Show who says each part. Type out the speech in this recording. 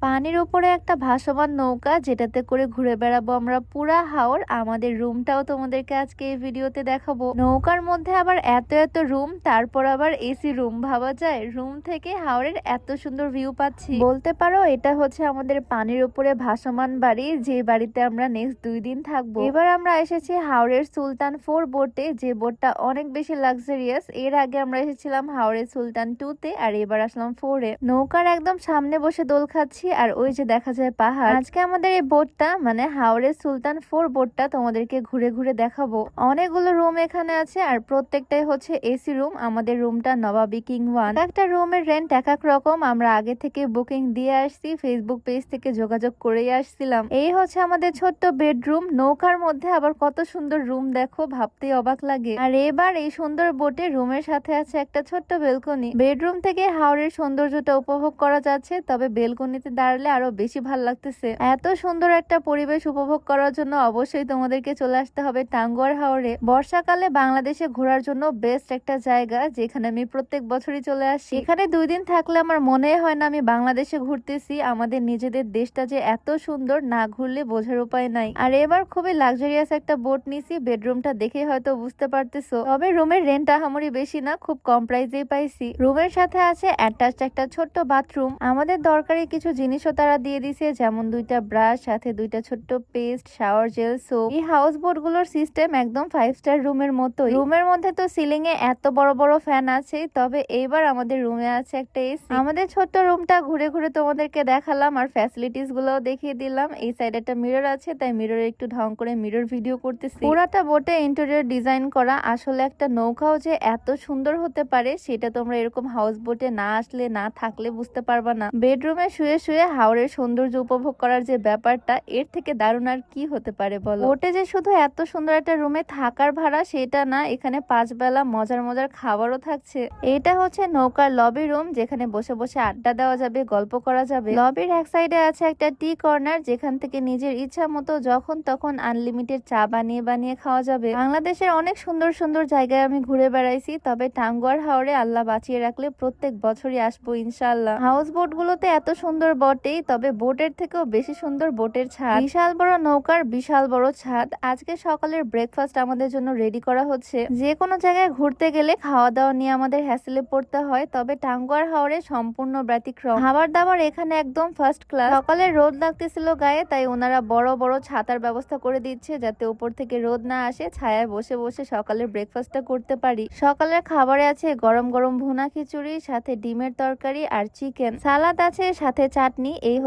Speaker 1: পানির উপরে একটা ভাসমান নৌকা, যেটাতে করে ঘুরে বেড়াবো আমরা পুরা হাওর। আমাদের রুমটাও তোমাদেরকে আজকে এই ভিডিওতে দেখাবো। নৌকার মধ্যে আবার এত এত রুম, তারপর আবার এসি রুম। ভাবা যায় রুম থেকে হাওরের এত সুন্দর ভিউ পাচ্ছি। বলতে পারো এটা হচ্ছে আমাদের পানির উপরে ভাসমান বাড়ি, যে বাড়িতে আমরা নেক্সট 2 দিন থাকবো। এবার আমরা এসেছি হাওরের সুলতান 4 বোটে, যে বোটটা অনেক বেশি লাক্সারিয়াস। এর আগে আমরা এসেছিলাম হাওরের সুলতান 2-তে, আর এবার আসলাম 4-এ। নৌকার একদম সামনে বসে দোল খাচ্ছি, আর ওই যে দেখা যায় পাহাড়। আজকে আমাদের এই বোটটা মানে হাওরের সুলতান 4 বোটটা তোমাদেরকে ঘুরে ঘুরে দেখাবো। অনেকগুলো রুম এখানে আছে, আর প্রত্যেকটাই হচ্ছে এসি রুম। আমাদের রুমটা নবাবী কিং 1। একটা রুমের রেন্ট এক এক রকম। আমরা আগে থেকে বুকিং দিয়ে আসছি, ফেসবুক পেজ থেকে যোগাযোগ করেই আসছিলাম। এই হচ্ছে আমাদের ছোট্ট বেডরুম। নৌকার মধ্যে আবার কত সুন্দর রুম, দেখো ভাবতেই অবাক লাগে। আর এবার এই সুন্দর বোটে রুমের সাথে আছে একটা ছোট্ট বেলকনি। বেডরুম থেকে হাওরের সৌন্দর্যটা উপভোগ করা যাচ্ছে, তবে বেলকনিতে দাঁড়ালে আরো বেশি ভালো লাগতেছে। এত সুন্দর একটা পরিবেশ উপভোগ করার জন্য অবশ্যই তোমাদেরকে চলে আসতে হবে টাঙ্গুয়ার হাওরে। বর্ষাকালে বাংলাদেশে ঘোরার জন্য বেস্ট একটা জায়গা, যেখানে আমি প্রত্যেক বছরই চলে আসি। এখানে 2 দিন থাকলে আমার মনে হয় না আমি বাংলাদেশে ঘুরতেছি। আমাদের নিজেদের দেশটা যে এত সুন্দর, না ঘুরলে বোঝার উপায় নাই। আর এবার খুবই লাক্সারিয়াস একটা বোট নিছি। বেডরুমটা দেখে হয়তো বুঝতে পারতেছো, তবে রুমের রেন্ট আহামরি বেশি না, খুব কম প্রাইসেই পাইছি। রুমের সাথে আছে অ্যাটাচড একটা ছোট্ট বাথরুম। আমাদের দরকারি কিছু জিনিসও তারা দিয়ে দিছে, যেমন 2টা ব্রাশ, সাথে 2টা ছোট্ট পেস্ট, শাওয়ার জেল, সোপ। এই হাউস বোট গুলোর সিস্টেম একদম 5 স্টার রুমের মতোই। রুমের মধ্যে তো সিলিং এ এত বড় বড় ফ্যান আছে, তবে এইবার আমাদের রুমে আছে একটা এসি। আমাদের ছোট্ট রুমটা ঘুরে ঘুরে তোমাদেরকে দেখালাম, আর ফ্যাসিলিটিস গুলোও দেখিয়ে দিলাম। এই সাইডে একটা মিরর আছে, তাই মিররে একটু ঢং করে মিরর ভিডিও করতেছি। পুরাটা বোটে ইন্টেরিয়র ডিজাইন করা। আসলে একটা নৌকাও যে এত সুন্দর হতে পারে, সেটা তোমরা এরকম হাউস বোটে না আসলে, না থাকলে বুঝতে পারবা না। বেডরুমে শুয়ে শুয়ে হাওরের সৌন্দর্য উপভোগ করার যে ব্যাপারটা, এর থেকে দারুণ আর কি হতে পারে বলো। বোটে যে শুধু এত সুন্দর একটা রুমে থাকার ভাড়া সেটা না, এখানে 5 বেলা মজার মজার খাবারও থাকছে। এটা হচ্ছে নৌকার লবি রুম, যেখানে বসে বসে আড্ডা দেওয়া যাবে, গল্প করা যাবে। লবির এক সাইডে আছে একটা টি কর্নার, যেখান থেকে নিজের ইচ্ছা মতো যখন তখন আনলিমিটেড চা বানিয়ে বানিয়ে খাওয়া যাবে। বাংলাদেশের অনেক সুন্দর সুন্দর জায়গায় আমি ঘুরে বেড়াইছি, তবে টাঙ্গুয়ার হাওরে আল্লাহ বাঁচিয়ে রাখলে প্রত্যেক বছরই আসবো ইনশাআল্লাহ। হাউস বোট গুলোতে এত সুন্দর বটেই, তবে বোটের থেকেও বেশি সুন্দর বোটের ছাদ। বিশাল বড় নৌকার বিশাল বড় ছাদ। আজকে সকালের ব্রেকফাস্ট আমাদের জন্য রেডি করা হচ্ছে। যে কোনো জায়গায় ঘুরতে গেলে খাওয়া দাওয়া নিয়ে আমাদের হ্যাসেলে পড়তে হয়, তবে টাঙ্গুয়ার হাওরে সম্পূর্ণ ব্যতিক্রম। খাবার দাবার এখানে একদম ফার্স্ট ক্লাস। সকালে রোদ লাগতেছিল গায়ে, তাই ওনারা বড় বড় ছাতার ব্যবস্থা করে দিচ্ছে, যাতে উপর থেকে রোদ না আসে, ছায়ায় বসে বসে সকালের ব্রেকফাস্টটা করতে পারি। সকালের খাবারে আছে গরম গরম ভুনা খিচুড়ি, সাথে ডিমের তরকারি আর চিকেন, সালাদ আছে, সাথে চাটনি। এই